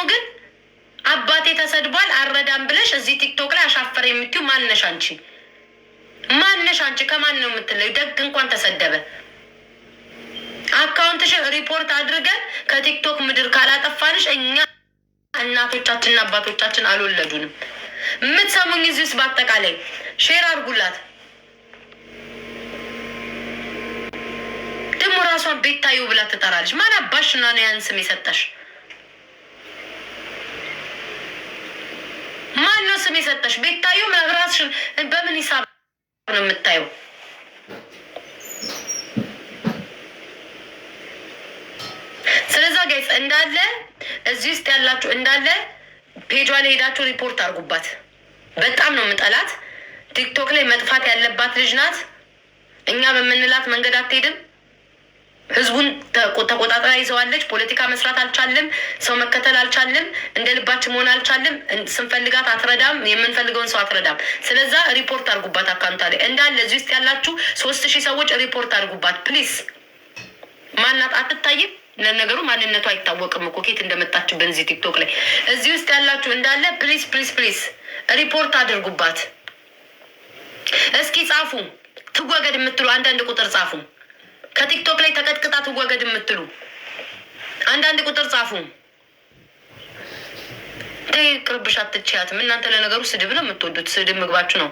ግን አባቴ ተሰድቧል አረዳም ብለሽ እዚህ ቲክቶክ ላይ አሻፈረ የምትዩ ማነሽ አንቺ? ማነሽ አንቺ? ከማን ነው የምትለው? ደግ እንኳን ተሰደበ አካውንትሽ ሪፖርት አድርገን ከቲክቶክ ምድር ካላጠፋንሽ እኛ እናቶቻችንና አባቶቻችን አልወለዱንም። የምትሰሙኝ እዚህ ውስጥ በአጠቃላይ ሼር አድርጉላት። ደግሞ ራሷን ቤታዩ ብላ ትጠራለች። ማን አባሽና ነው ያን ስም የሰጠሽ? ማን ነው ስም የሰጠሽ? ቤታዩ ራስሽን በምን ሂሳብ ነው የምታየው? ስለዛ ጋይስ እንዳለ እዚህ ውስጥ ያላችሁ እንዳለ ፔጇ ላይ ሄዳችሁ ሪፖርት አድርጉባት። በጣም ነው የምጠላት። ቲክቶክ ላይ መጥፋት ያለባት ልጅ ናት። እኛ በምንላት መንገድ አትሄድም። ህዝቡን ተቆጣጥራ ይዘዋለች። ፖለቲካ መስራት አልቻልም። ሰው መከተል አልቻልም። እንደ ልባችን መሆን አልቻልም። ስንፈልጋት አትረዳም። የምንፈልገውን ሰው አትረዳም። ስለዛ ሪፖርት አድርጉባት። አካውንታ ላይ እንዳለ እዚህ ውስጥ ያላችሁ 3000 ሰዎች ሪፖርት አድርጉባት ፕሊስ። ማናት? አትታይም። ለነገሩ ማንነቱ አይታወቅም እኮ ኬት እንደመጣችብን እዚህ ቲክቶክ ላይ። እዚህ ውስጥ ያላችሁ እንዳለ ፕሊስ ፕሊስ ፕሊስ ሪፖርት አድርጉባት። እስኪ ጻፉ፣ ትወገድ የምትሉ አንዳንድ ቁጥር ጻፉ። ከቲክቶክ ላይ ተቀጥቅጣ ትወገድ የምትሉ አንዳንድ ቁጥር ጻፉ። ተይ ቅርብሽ፣ አትችያትም። እናንተ ለነገሩ ስድብ ነው የምትወዱት። ስድብ ምግባችሁ ነው።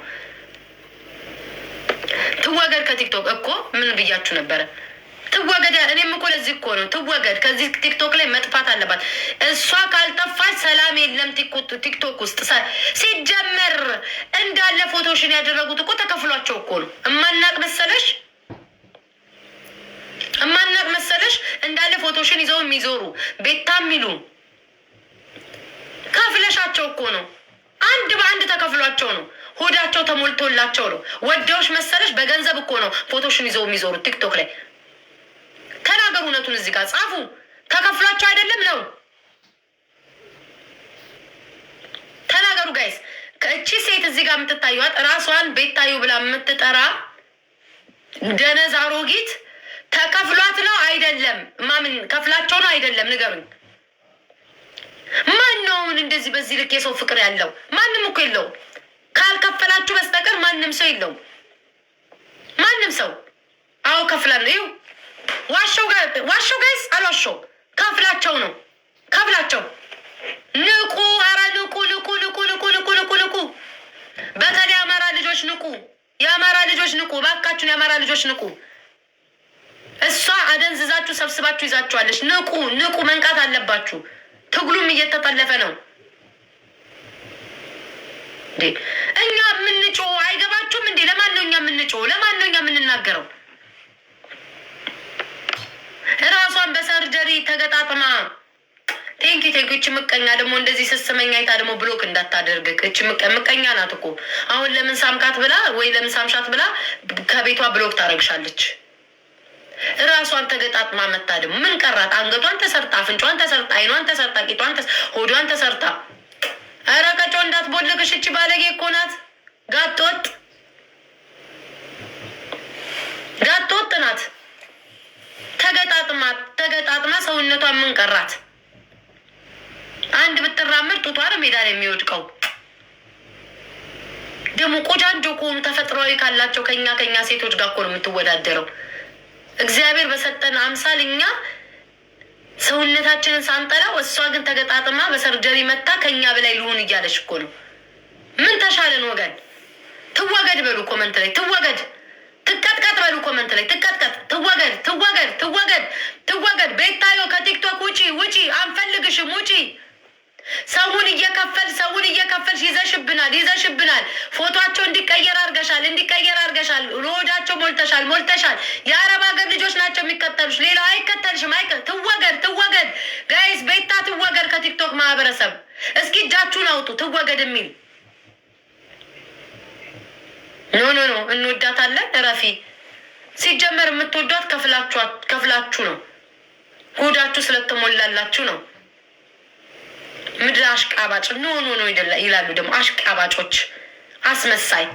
ትወገድ ከቲክቶክ እኮ ምን ብያችሁ ነበረ? ትወገድ። እኔም እኮ ለዚህ እኮ ነው ትወገድ። ከዚህ ቲክቶክ ላይ መጥፋት አለባት። እሷ ካልጠፋች ሰላም የለም ቲክቶክ ውስጥ። ሲጀመር እንዳለ ፎቶሽን ያደረጉት እኮ ተከፍሏቸው እኮ ነው። እማናቅ መሰለሽ? እማናቅ መሰለሽ? እንዳለ ፎቶሽን ይዘው የሚዞሩ ቤታ የሚሉ ከፍለሻቸው እኮ ነው። አንድ በአንድ ተከፍሏቸው ነው። ሆዳቸው ተሞልቶላቸው ነው። ወደውሽ መሰለሽ? በገንዘብ እኮ ነው ፎቶሽን ይዘው የሚዞሩት ቲክቶክ ላይ። ተናገሩ፣ እውነቱን እዚህ ጋር ጻፉ። ተከፍሏቸው አይደለም ነው? ተናገሩ ጋይስ። ከእቺ ሴት እዚህ ጋር የምትታዩት ራሷን ቤታዩ ብላ የምትጠራ ደነዝ አሮጊት ተከፍሏት ነው አይደለም? ማምን ከፍላቸው ነው አይደለም? ንገሩኝ። ማን ነው እንደዚህ በዚህ ልክ የሰው ፍቅር ያለው? ማንም እኮ የለውም። ካልከፈላችሁ በስተቀር ማንም ሰው የለውም። ማንም ሰው አዎ ከፍላለሁ። ይኸው ዋሾው ጋይስ አልዋሾው። ከፍላቸው ነው ከፍላቸው። ንቁ! ኧረ ንቁ ንቁ ንቁ ንቁ ንቁ ንቁ ንቁ! በተለይ የአማራ ልጆች ንቁ! የአማራ ልጆች ንቁ! እባካችሁን የአማራ ልጆች ንቁ! እሷ አደንዝዛችሁ ሰብስባችሁ ይዛችኋለች። ንቁ ንቁ! መንቃት አለባችሁ። ትግሉም እየተጠለፈ ነው። እኛ የምንጮህ አይገባችሁም እንዴ? ለማን ነው እኛ የምንጮህ? ለማን ነው እኛ የምንናገረው? ራሷን በሰርጀሪ ተገጣጥማ ቴንኪ እች ምቀኛ ደግሞ እንደዚህ ስስመኛ አይታ ደግሞ ብሎክ እንዳታደርግ። እች ምቀኛ ናት እኮ። አሁን ለምን ሳምካት ብላ ወይ ለምን ሳምሻት ብላ ከቤቷ ብሎክ ታረግሻለች። ራሷን ተገጣጥማ መታ ደግሞ ምን ቀራት? አንገቷን ተሰርታ፣ አፍንጫዋን ተሰርታ፣ አይኗን ተሰርታ፣ ቂጧን ሆዷን ተሰርታ። ኧረ ቀጮ እንዳትቦልክሽ። እች ባለጌ እኮ ናት። ጋጠወጥ ናት። ተገጣጥማ ሰውነቷን ምን ቀራት? አንድ ብትራመድ ጡቷ ነው ሜዳ ላይ የሚወድቀው። ደግሞ ቆጃንጆ ከሆኑ ተፈጥሯዊ ካላቸው ከኛ ሴቶች ጋር እኮ ነው የምትወዳደረው። እግዚአብሔር በሰጠን አምሳል እኛ ሰውነታችንን ሳንጠላው፣ እሷ ግን ተገጣጥማ በሰርጀሪ መታ ከኛ በላይ ልሆን እያለች እኮ ነው። ምን ተሻለን ወገን? ትወገድ በሉ ኮመንት ላይ ትወገድ። ትቀጥቀጥ በሉ ኮመንት ላይ ትቀጥቀጥ። ትወገድ። ቤታዮ ከቲክቶክ ውጪ፣ አንፈልግሽም፣ ውጪ። ሰውን እየከፈልሽ ይዘሽብናል። ፎቶቸው እንዲቀየር አርገሻል። ሮዳቸው ሞልተሻል። የአረብ ሀገር ልጆች ናቸው የሚከተሉሽ፣ ሌላው አይከተልሽም። ትወገድ ጋይስ። ቤታ ትወገድ ከቲክቶክ ማህበረሰብ። እስኪ እጃችሁን አውጡ። ትወገድ የሚል ኖ እንወዳታለን። ረፊ ሲጀመር የምትወዷት ከፍላችሁ ነው። ሆዳችሁ ስለተሞላላችሁ ነው። ምድር አሽቃባጭ ኖ ይላሉ ደግሞ አሽቃባጮች፣ አስመሳይ።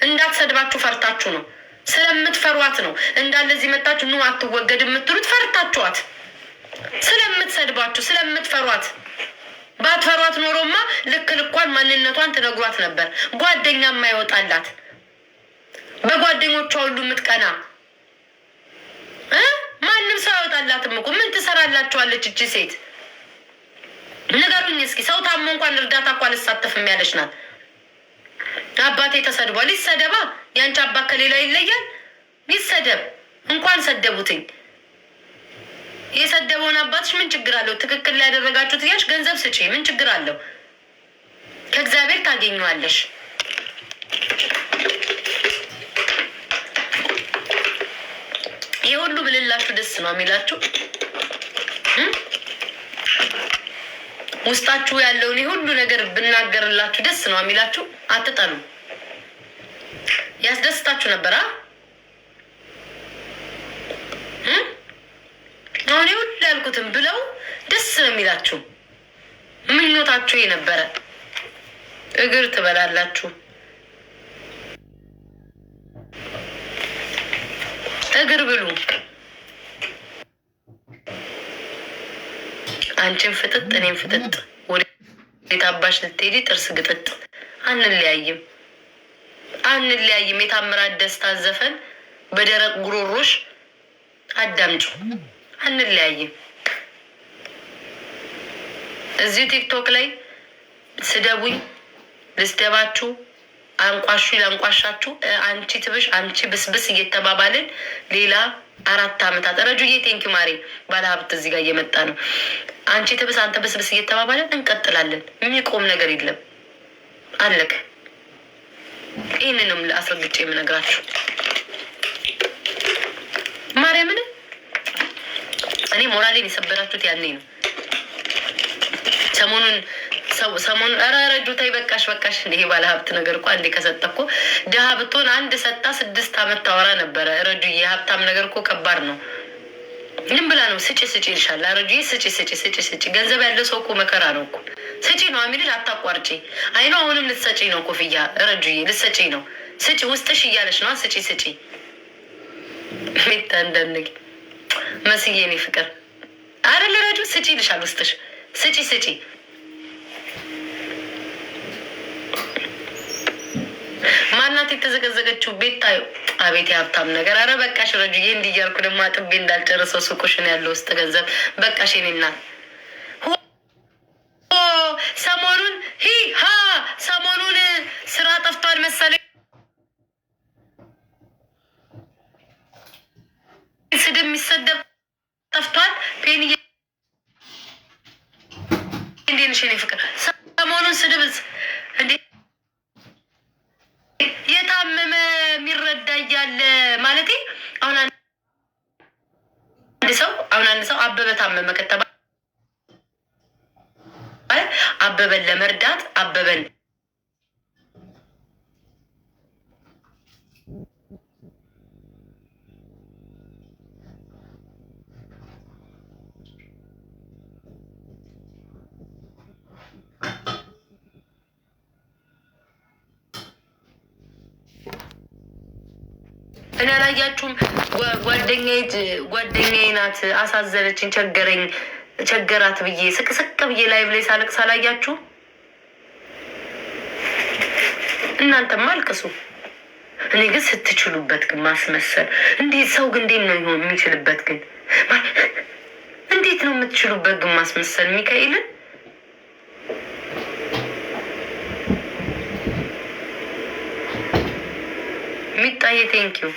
እንዳትሰድባችሁ ፈርታችሁ ነው። ስለምትፈሯት ነው እንዳለዚህ መጣችሁ ኑ አትወገድ የምትሉት ፈርታችኋት፣ ስለምትሰድባችሁ ስለምትፈሯት። ባትፈሯት ኖሮማ ልክ ልኳን ማንነቷን ትነግሯት ነበር። ጓደኛ ማይወጣላት በጓደኞቿ ሁሉ የምትቀና ማንም ሰው ያወጣላትም እኮ። ምን ትሰራላችኋለች እቺ ሴት? ንገሩኝ እስኪ። ሰው ታሞ እንኳን እርዳታ እኮ አልሳተፍም ያለች ናት። አባቴ ተሰድቧል። ይሰደባ። ያንቺ አባት ከሌላ ይለያል? ይሰደብ። እንኳን ሰደቡትኝ። የሰደበውን አባትሽ ምን ችግር አለው? ትክክል ላይ ያደረጋችሁት እያልሽ ገንዘብ ስጪ። ምን ችግር አለው? ከእግዚአብሔር ታገኘዋለሽ። ይህ ሁሉ ብልላችሁ ደስ ነው የሚላችሁ? ውስጣችሁ ያለውን ሁሉ ነገር ብናገርላችሁ ደስ ነው የሚላችሁ? አትጠሉ። ያስደስታችሁ ነበር። አሁን ሁሉ ያልኩትም ብለው ደስ ነው የሚላችሁ። ምኞታችሁ የነበረ እግር ትበላላችሁ። እግር ብሉ። አንቺን ፍጥጥ እኔም ፍጥጥ። ወዴት አባሽ ልትሄጂ? ጥርስ ግጥጥ። አንለያይም። የታምራት ደስታ ዘፈን በደረቅ ጉሮሮሽ አዳምጩ። አንለያይም። እዚህ ቲክቶክ ላይ ስደቡኝ፣ ልስደባችሁ፣ አንቋሹ ላንቋሻችሁ፣ አንቺ ትብሽ አንቺ ብስብስ እየተባባልን ሌላ 4 ዓመታት ረጁዬ ቴንኪ ማሬ ባለሀብት እዚህ ጋር እየመጣ ነው። አንቺ ትብስ አንተ ብስብስ እየተባባልን እንቀጥላለን። የሚቆም ነገር የለም። አለቀ። ይህንንም አስረግጬ የምነግራችሁ ማርያምን። እኔ ሞራሌን የሰበራችሁት ያኔ ነው። ሰሞኑን ኧረ ረጁ ተይ በቃሽ። እንደ ይሄ ባለሀብት ነገር እኮ አንዴ ከሰጠ እኮ ድሀ ብትሆን 1 ሰጣ 6 ዓመት ታወራ ነበረ። ረጁ የሀብታም ነገር እኮ ከባድ ነው። ምን ብላ ነው ስጪ ይልሻል። ረጁ ስጪ። ገንዘብ ያለው ሰው እኮ መከራ ነው እኮ። ስጪ ነው የሚልሽ። አታቋርጪ። አይኖ አሁንም ልትሰጪ ነው ኮፍያ። ረጁዬ ልትሰጪ ነው። ስጪ ውስጥሽ እያለች ነው። ስጪ ሚታ እንደንግ መስዬ እኔ ፍቅር አይደለ ረጁ ስጪ ይልሻል ውስጥሽ። ስጪ ማናት የተዘገዘገችው? ቤት ታዩ። አቤት የሀብታም ነገር። አረ በቃሽ ረጁዬ። እንዲህ እያልኩ ደግሞ አጥቤ እንዳልጨርሰው ሱቁሽን ያለው ውስጥ ገንዘብ በቃሽ። የኔ እናት ሰሞኑን ስራ ጠፍቷል መሰለኝ። ስድብ የሚሰደብ ጠፍቷል። ፔንዬ እንዴት ነሽ የኔ ፍቅር? ሰሞኑን ስድብ እንዴ የታመመ የሚረዳ እያለ ማለቴ አሁን አንድ ሰው አበበ ታመመ ከተባለ አበበን ለመርዳት አበበን እኔ አላያችሁም? ጓደኛዬ ናት አሳዘነችኝ፣ ቸገራት ብዬ ስቅስቅ ብዬ ላይቭ ላይ ሳለቅስ አላያችሁ? እናንተማ አልቅሱ። እኔ ግን ስትችሉበት ግን ማስመሰል እንዴት ሰው ግን እንዴት ነው ይሆን የሚችልበት? ግን እንዴት ነው የምትችሉበት ግን ማስመሰል? ሚካኤልን ሚጣዬ ቴንኪው።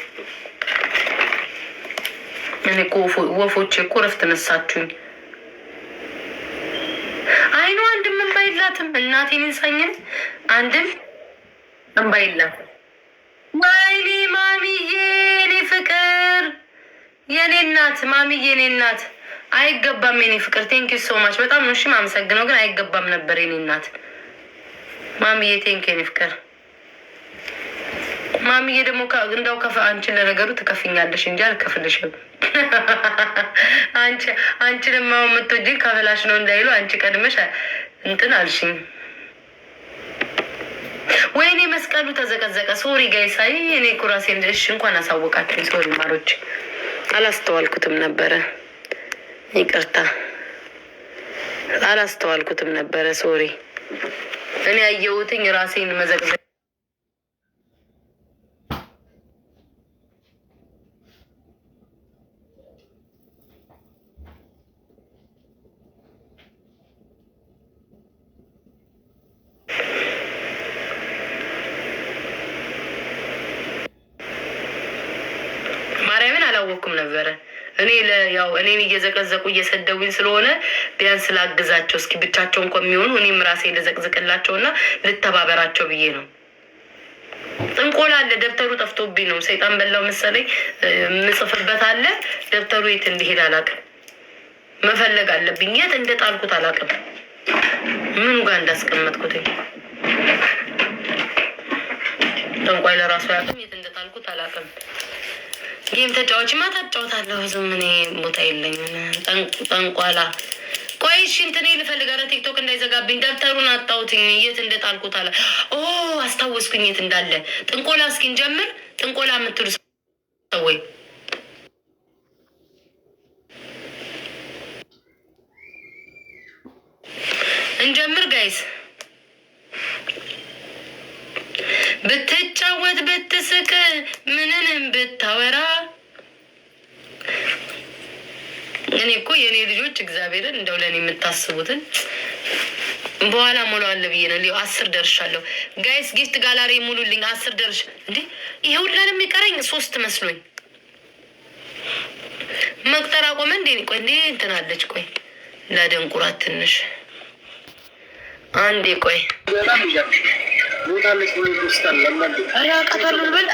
እኔ እኮ ወፎቼ እኮ ረፍት ነሳችሁኝ። አይኑ አንድም እንባ የላትም። እናቴን እንሳኝን አንድም እንባ የላትም። ወይኔ ማሚዬ የኔ ፍቅር የኔ እናት ማሚዬ የኔ እናት አይገባም። የኔ ፍቅር ቴንኪው ሶ ማች በጣም ነው እሺ ማመሰግነው፣ ግን አይገባም ነበር የኔ እናት ማሚዬ ቴንኪው የኔ ፍቅር ማሚዬ ደግሞ እንዳው አንቺ ለነገሩ ትከፍኛለሽ እንጂ አልከፍልሽም። አንቺንማ የምትወጂኝ ከፍላሽ ነው እንዳይሉ አንቺ ቀድመሽ እንትን አልሽኝ። ወይኔ መስቀሉ ተዘቀዘቀ። ሶሪ ጋይስ። አይ እኔ ኩራሴ እሺ እንኳን አሳወቃችሁኝ። ሶሪ ማሮች፣ አላስተዋልኩትም ነበረ። ይቅርታ አላስተዋልኩትም ነበረ። ሶሪ። እኔ ያየሁትኝ ራሴን መዘቅዘቅ አላወኩም ነበረ። እኔ ያው እኔን እየዘቀዘቁ እየሰደቡኝ ስለሆነ ቢያንስ ላግዛቸው እስኪ ብቻቸው እንኳን የሚሆኑ እኔም ራሴ ልዘቅዝቅላቸውና ልተባበራቸው ብዬ ነው። ጥንቆላ አለ። ደብተሩ ጠፍቶብኝ ነው። ሰይጣን በላው መሰለኝ። ምጽፍበት አለ። ደብተሩ የት እንዲሄድ አላውቅም። መፈለግ አለብኝ። የት እንደጣልኩት አላውቅም። ምኑ ጋር እንዳስቀመጥኩት ጠንቋይ ለራሱ ያውቅም። የት እንደጣልኩት አላውቅም። ጌም ተጫዋች ማታ እጫወታለሁ። ዝም እኔ ቦታ የለኝም። ጠንቋላ ቆይ እሺ እንትን ልፈልግ። ኧረ ቲክቶክ እንዳይዘጋብኝ። ደብተሩን አጣሁትኝ። የት እንደጣልኩት አለ። አስታወስኩኝ የት እንዳለ። ጥንቆላ እስኪ እንጀምር። ጥንቆላ የምትሉ ሰዎች እንጀምር ጋይስ። ብትጫወት ብትስቅ ምንንም ብታወራ እኔ እኮ የእኔ ልጆች እግዚአብሔርን እንደው ለእኔ የምታስቡትን በኋላ ሞላዋለ ብዬ ነው። 10 ደርሻለሁ ጋይስ። ጊፍት ጋላሪ ሙሉልኝ። 10 ደርሽ እንዴ! ይሄ ሁላ የሚቀረኝ 3 መስሎኝ መቁጠር አቆመ እንዴ? ቆይ እንዴ እንትን አለች። ቆይ ላደንቁራት ትንሽ አንዴ ቆይ አቃታሉ ልበል